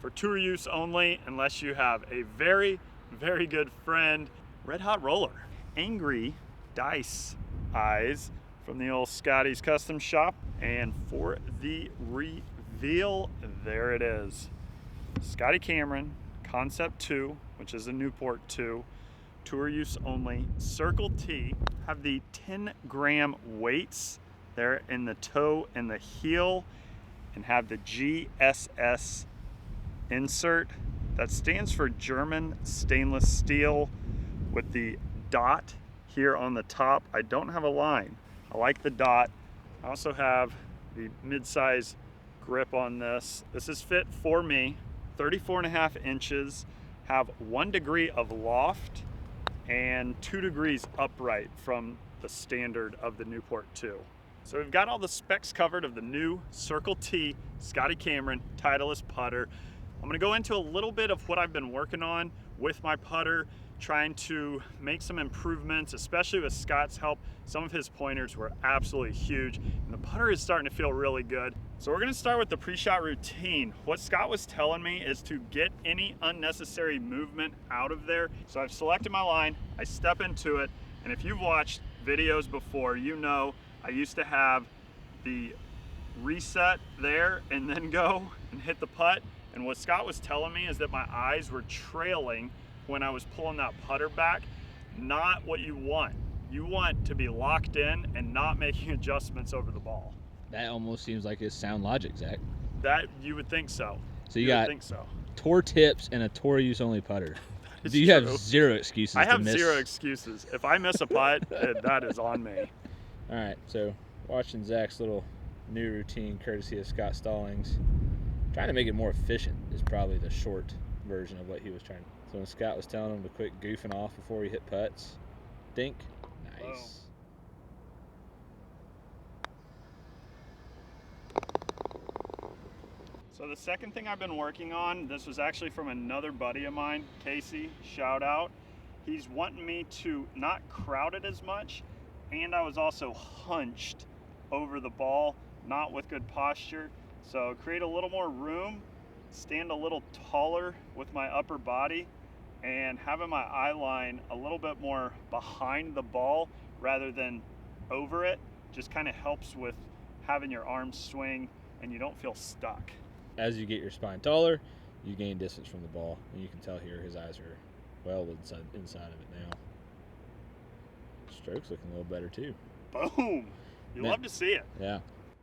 for tour use only unless you have a very, very good friend. Red Hot Roller. Angry Dice Eyes from the old Scotty's Custom Shop. And for the reveal, there it is. Scotty Cameron Concept 2, which is a Newport 2, tour use only, Circle T. Have the 10-gram weights there in the toe and the heel, and have the GSS insert. That stands for German stainless steel with the dot here on the top. I don't have a line. I like the dot. I also have the mid-size grip on this. This is fit for me, 34.5 inches, have 1 degree of loft and 2 degrees upright from the standard of the Newport 2. So we've got all the specs covered of the new Circle T Scotty Cameron Titleist putter. I'm gonna go into a little bit of what I've been working on with my putter, trying to make some improvements, especially with Scott's help. Some of his pointers were absolutely huge, and the putter is starting to feel really good. So we're gonna start with the pre-shot routine. What Scott was telling me is to get any unnecessary movement out of there. So I've selected my line, I step into it, and if you've watched videos before, you know I used to have the reset there and then go and hit the putt. And what Scott was telling me is that my eyes were trailing when I was pulling that putter back. Not what you want. You want to be locked in and not making adjustments over the ball. That almost seems like it's sound logic, Zach. That, you would think so. So you got think so. tour tips and a tour use only putter. It's You true. have zero excuses I have to miss. zero excuses. If I miss a putt, that is on me. All right, so watching Zach's little new routine courtesy of Scott Stallings. Trying to make it more efficient is probably the short version of what he was trying. So when Scott was telling him to quit goofing off before he hit putts, dink, nice. So the second thing I've been working on, this was actually from another buddy of mine, Casey, shout out. He's wanting me to not crowd it as much, and I was also hunched over the ball, not with good posture. So create a little more room, stand a little taller with my upper body, and having my eye line a little bit more behind the ball rather than over it just kind of helps with having your arms swing and you don't feel stuck. As you get your spine taller, you gain distance from the ball, and you can tell here his eyes are well inside of it now. Stroke's looking a little better too. Boom! You love to see it. Yeah.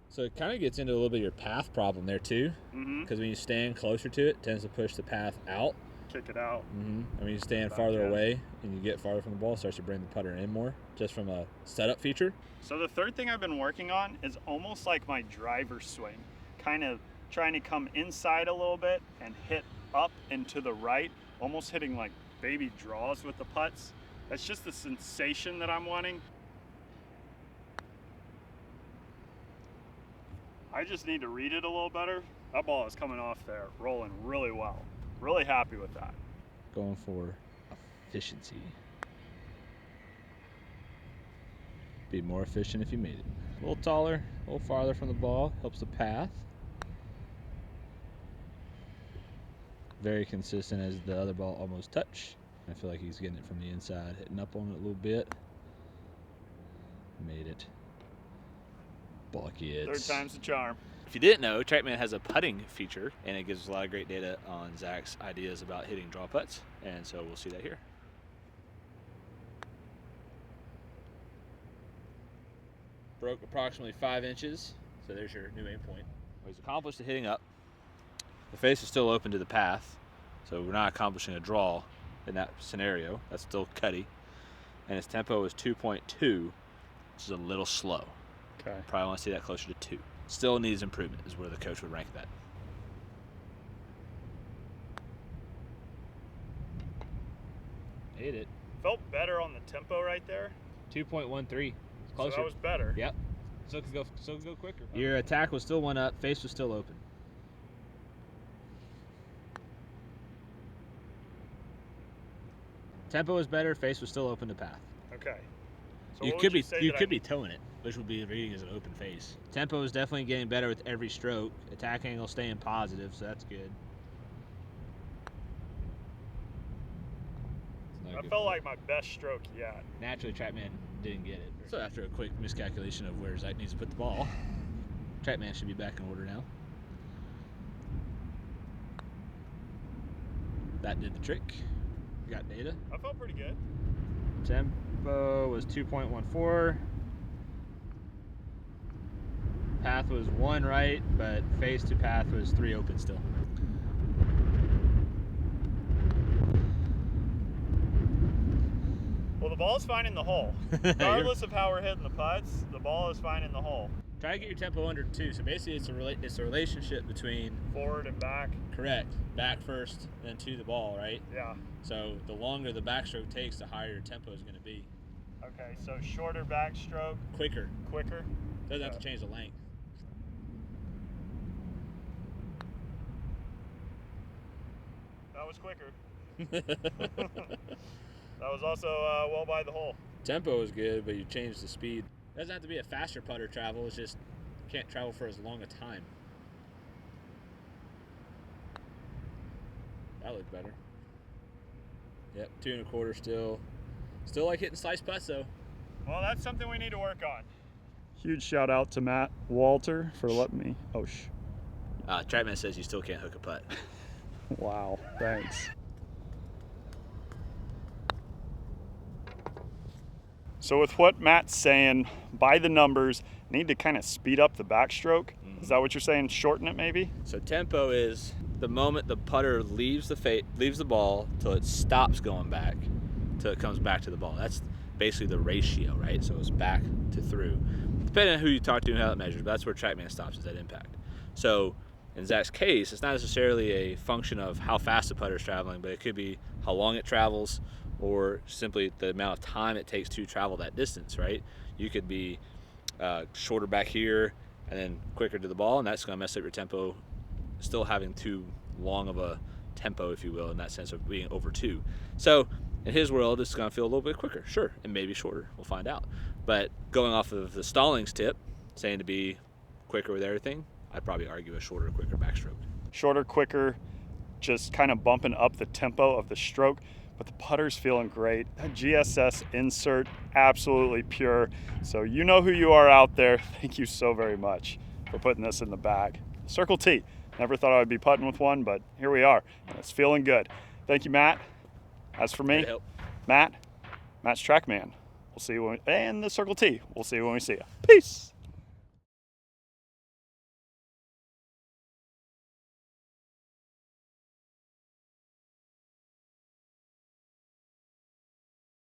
So it kind of gets into a little bit of your path problem there too, because when you stand closer to it, it tends to push the path out. Kick it out. And when you stand farther away and you get farther from the ball, it starts to bring the putter in more, just from a setup feature. So the third thing I've been working on is almost like my driver swing, kind of trying to come inside a little bit and hit up and to the right, almost hitting like baby draws with the putts. That's just the sensation that I'm wanting. I just need to read it a little better. That ball is coming off there, rolling really well. Really happy with that. Going for efficiency. Be more efficient if you made it. A little taller, a little farther from the ball, helps the path. Very consistent as the other ball almost touched. I feel like he's getting it from the inside, hitting up on it a little bit. Made it. Buckets. Third time's the charm. If you didn't know, TrackMan has a putting feature, and it gives us a lot of great data on Zach's ideas about hitting draw putts, and so we'll see that here. Broke approximately 5 inches, so there's your new aim point. Well, he's accomplished the hitting up. The face is still open to the path, so we're not accomplishing a draw in that scenario. That's still cutty. And his tempo is 2.2, which is a little slow. Okay. Probably want to see that closer to 2. Still needs improvement is where the coach would rank that. Hit it. Felt better on the tempo right there. 2.13. Closer. So that was better. Yep. So it could go quicker. Your attack was still one up, face was still open. Tempo was better, face was still open to path. Okay. So You what could would be say you that could be towing it, which would be reading as an open face. Tempo is definitely getting better with every stroke. Attack angle staying positive, so that's good. I felt like my best stroke yet. Naturally, Trackman didn't get it. So after a quick miscalculation of where Zach needs to put the ball, Trackman should be back in order now. That did the trick. Got data. I felt pretty good. Tempo was 2.14. Path was 1 right, but face to path was 3 open still. Well, the ball is fine in the hole. Regardless of how we're hitting the putts, the ball is fine in the hole. Try to get your tempo under 2. So basically, it's a relationship between forward and back. Correct. Back first, then to the ball, right? Yeah. So the longer the backstroke takes, the higher your tempo is going to be. Okay, so shorter backstroke. Quicker. Quicker. Doesn't have to change the length. That was quicker. That was also well by the hole. Tempo is good, but you change the speed. It doesn't have to be a faster putter travel. It's just you can't travel for as long a time. That looked better. Yep, 2 1/4 still. Still like hitting slice putts though. Well, that's something we need to work on. Huge shout out to Matt Walter for letting me. Oh, Trackman says you still can't hook a putt. Wow, thanks. So with what Matt's saying, by the numbers, need to kind of speed up the backstroke. Is that what you're saying? Shorten it maybe? So tempo is the moment the putter leaves the ball till it stops going back, till it comes back to the ball. That's basically the ratio, right? So it's back to through. Depending on who you talk to and how that measures, but that's where Trackman stops, is that impact. So in Zach's case, it's not necessarily a function of how fast the putter is traveling, but it could be how long it travels, or simply the amount of time it takes to travel that distance, right? You could be shorter back here and then quicker to the ball, and that's going to mess up your tempo, still having too long of a tempo, if you will, in that sense of being over 2. So in his world, it's going to feel a little bit quicker, sure, and maybe shorter. We'll find out. But going off of the Stallings tip, saying to be quicker with everything, I'd probably argue a shorter, quicker backstroke. Shorter, quicker, just kind of bumping up the tempo of the stroke. But the putter's feeling great. That GSS insert, absolutely pure. So you know who you are out there. Thank you so very much for putting this in the bag. Circle T. Never thought I'd be putting with one, but here we are. And it's feeling good. Thank you, Matt. As for me, Matt's Trackman. We'll see you and the Circle T. We'll see you when we see you. Peace.